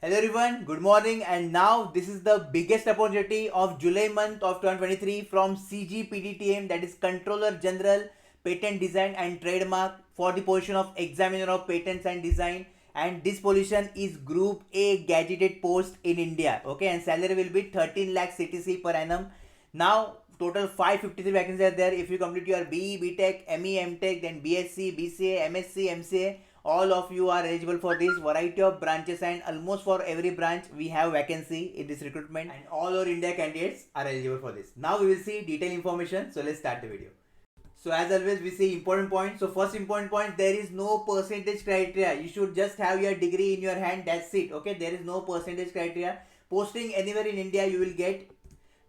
Hello everyone, good morning, and now this is the biggest opportunity of July month of 2023 from CGPDTM, that is Controller General Patent Design and Trademark, for the position of Examiner of Patents and Design, and this position is Group A gazetted post in India. Okay, and salary will be 13 lakh CTC per annum. Now total 553 vacancies are there. If you complete your BE, BTech, ME, MTech, then BSc, BCA, MSc, MCA, all of you are eligible for this variety of branches, and almost for every branch we have vacancy in this recruitment, and all our India candidates are eligible for this. Now we will see detailed information, so let's start the video. So as always we see important points. So first important point, there is no percentage criteria. You should just have your degree in your hand, that's it. Okay, there is no percentage criteria. Posting anywhere in India you will get.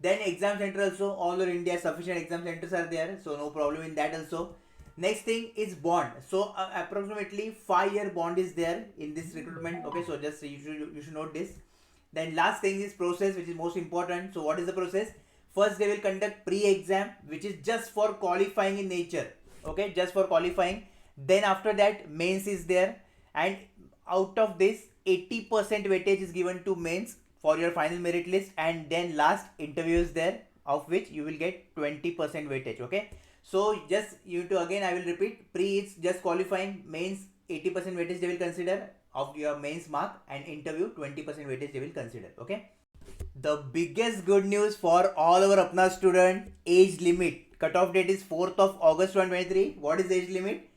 Then exam center also, all over India sufficient exam centers are there, so no problem in that also. Next thing is bond. So approximately 5-year bond is there in this recruitment. Okay, so just you should note this. Then last thing is process, which is most important. So what is the process? First they will conduct pre-exam, which is just for qualifying in nature. Okay, just for qualifying. Then after that mains is there, and out of this 80% weightage is given to mains for your final merit list, and then last interview is there, of which you will get 20% weightage. Okay, so just you to again I will repeat, pre is just qualifying, mains 80% weightage they will consider of your mains mark, and interview 20% weightage they will consider. Okay, the biggest good news for all our Apna student, age limit. Cutoff date is 4th of August 2023. What is age limit?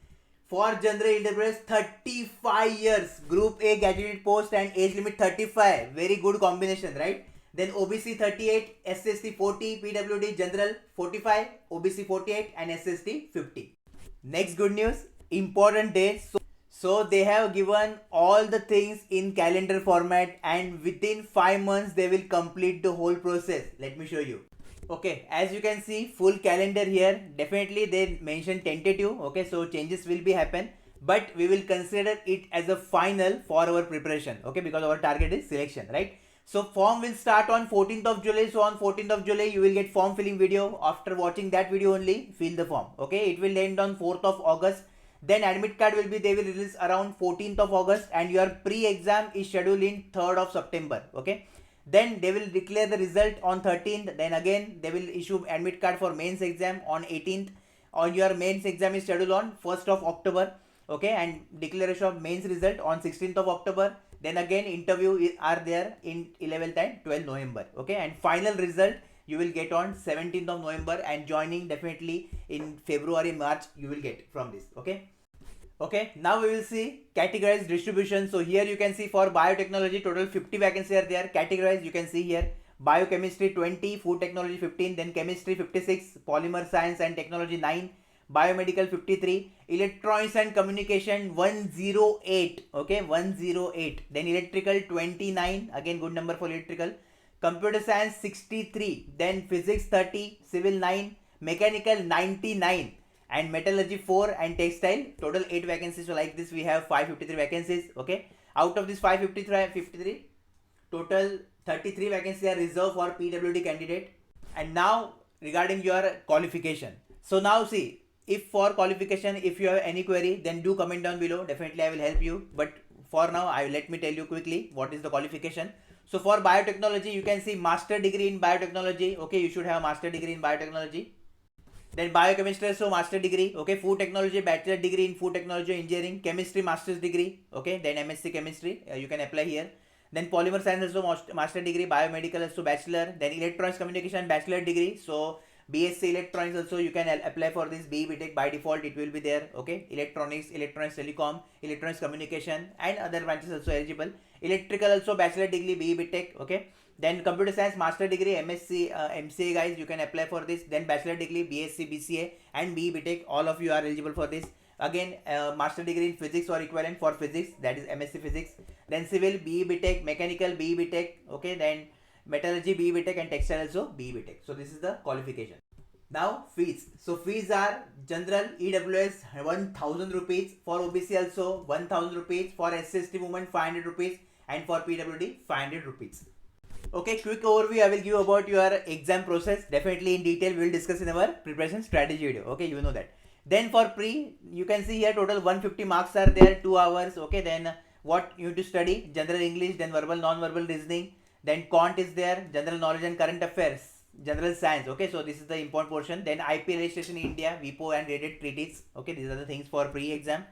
For general enterprise 35 years, group A gazetted post, and age limit 35. Very good combination, right? Then OBC 38, SST 40, PWD general 45, OBC 48, and SST 50. Next good news, important dates. So they have given all the things in calendar format, and within 5 months they will complete the whole process. Let me show you. Okay, as you can see, full calendar here. Definitely they mention tentative. Okay, so changes will be happen, but we will consider it as a final for our preparation. Okay, because our target is selection, right? So form will start on 14th of July. So on 14th of July you will get form filling video. After watching that video only, fill the form. Okay, it will end on 4th of August. Then admit card will be, they will release around 14th of August, and your pre-exam is scheduled in 3rd of September. Okay, then they will declare the result on 13th. Then again they will issue admit card for mains exam on 18th. On your mains exam is scheduled on 1st of October. Okay, and declaration of mains result on 16th of October. Then again interview are there in 11th and 12th November. Okay, and final result you will get on 17th of November, and joining definitely in February March you will get from this. Okay, now we will see categorized distribution. So here you can see for biotechnology total 50 vacancies are there. Categorized you can see here, biochemistry 20, food technology 15, then chemistry 56, polymer science and technology 9, biomedical 53, electronics and communication 108. Okay, 108. Then electrical 29, again good number for electrical. Computer science 63, then physics 30, civil 9, mechanical 99, and metallurgy 4, and textile total 8 vacancies. So like this we have 553 vacancies. Okay, out of this 553 total 33 vacancies are reserved for PWD candidate. And now regarding your qualification, so now see, if for qualification if you have any query, then do comment down below, definitely I will help you. But for now let me tell you quickly what is the qualification. So for biotechnology you can see master degree in biotechnology. Okay, you should have master degree in biotechnology. Then biochemistry, so master degree. Okay, food technology bachelor degree in food technology engineering. Chemistry master's degree. Okay, then MSc chemistry you can apply here. Then polymer science also master degree. Biomedical also bachelor. Then electronics communication bachelor degree. So BSc electronics also you can apply for this. BE BTech by default it will be there. Okay, electronics telecom, electronics communication, and other branches also eligible. Electrical also bachelor degree BE BTech. Okay, then computer science master degree, MSc MCA guys you can apply for this. Then bachelor degree BSc BCA and BE BTech, all of you are eligible for this. Again master degree in physics or equivalent for physics, that is MSc physics. Then civil BE BTech, mechanical BE BTech. Okay, then metallurgy BE BTech, and textile also BE BTech. So this is the qualification. Now fees. So fees are general EWS 1000 rupees, for OBC also 1000 rupees, for SCST women 500 rupees, and for PWD 500 rupees. Okay, quick overview I will give about your exam process. Definitely in detail we will discuss in our preparation strategy video. Okay, you know that. Then for pre, you can see here total 150 marks are there, 2 hours. Okay, then what you need to study: general English, then verbal, non-verbal reasoning, then quant is there, general knowledge and current affairs, general science. Okay, so this is the important portion. Then IP registration in India, WIPO and related treaties. Okay, these are the things for pre-exam.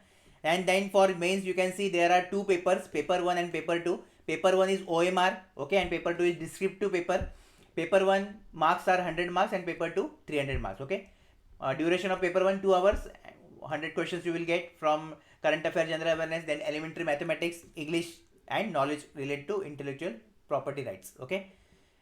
And then for mains, you can see there are two papers, paper 1 and paper 2. Paper 1 is OMR, okay, and paper 2 is descriptive paper. Paper 1 marks are 100 marks and paper 2 300 marks. Okay, duration of paper 1 2 hours, 100 questions you will get from current affairs, general awareness, then elementary mathematics, English and knowledge related to intellectual property rights. Okay,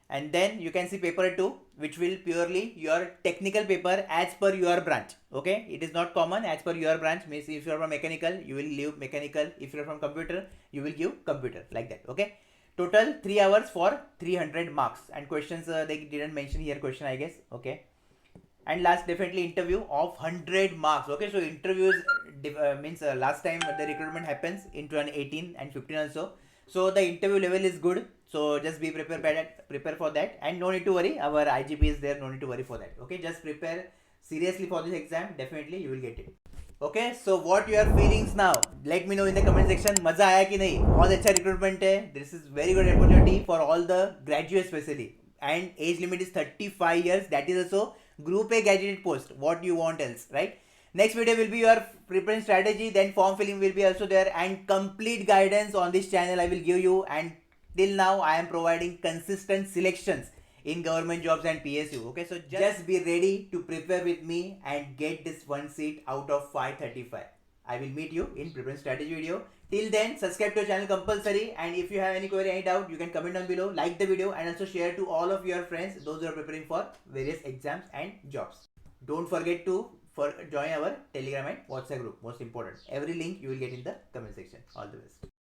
and then you can see paper 2, which will purely your technical paper as per your branch. Okay, it is not common. As per your branch means if you are from mechanical, you will leave mechanical. If you are from computer, you will give computer, like that. Okay, total 3 hours for 300 marks, and questions they didn't mention here question, I guess. Okay, and last, definitely interview of 100 marks. Okay, so interviews means last time the recruitment happens in 2018 and 15 also, so the interview level is good. So just be prepare for that, and no need to worry, our IGP is there, no need to worry for that. Okay, just prepare seriously for this exam, definitely you will get it. Okay, so what your feelings now? Let me know in the comment section. मजा आया कि नहीं? बहुत अच्छा recruitment है. This is very good opportunity for all the graduates especially. And age limit is 35 years. That is also group A graduate post. What you want else, right? Next video will be your preparation strategy. Then form filling will be also there, and complete guidance on this channel I will give you. And till now I am providing consistent selections in government jobs and PSU. Okay, so just be ready to prepare with me and get this one seat out of 535. I will meet you in preparation strategy video. Till then, subscribe to the channel compulsory, and if you have any query, any doubt, you can comment down below, like the video, and also share to all of your friends, those who are preparing for various exams and jobs. Don't forget to join our Telegram and WhatsApp group, most important. Every link you will get in the comment section. All the best.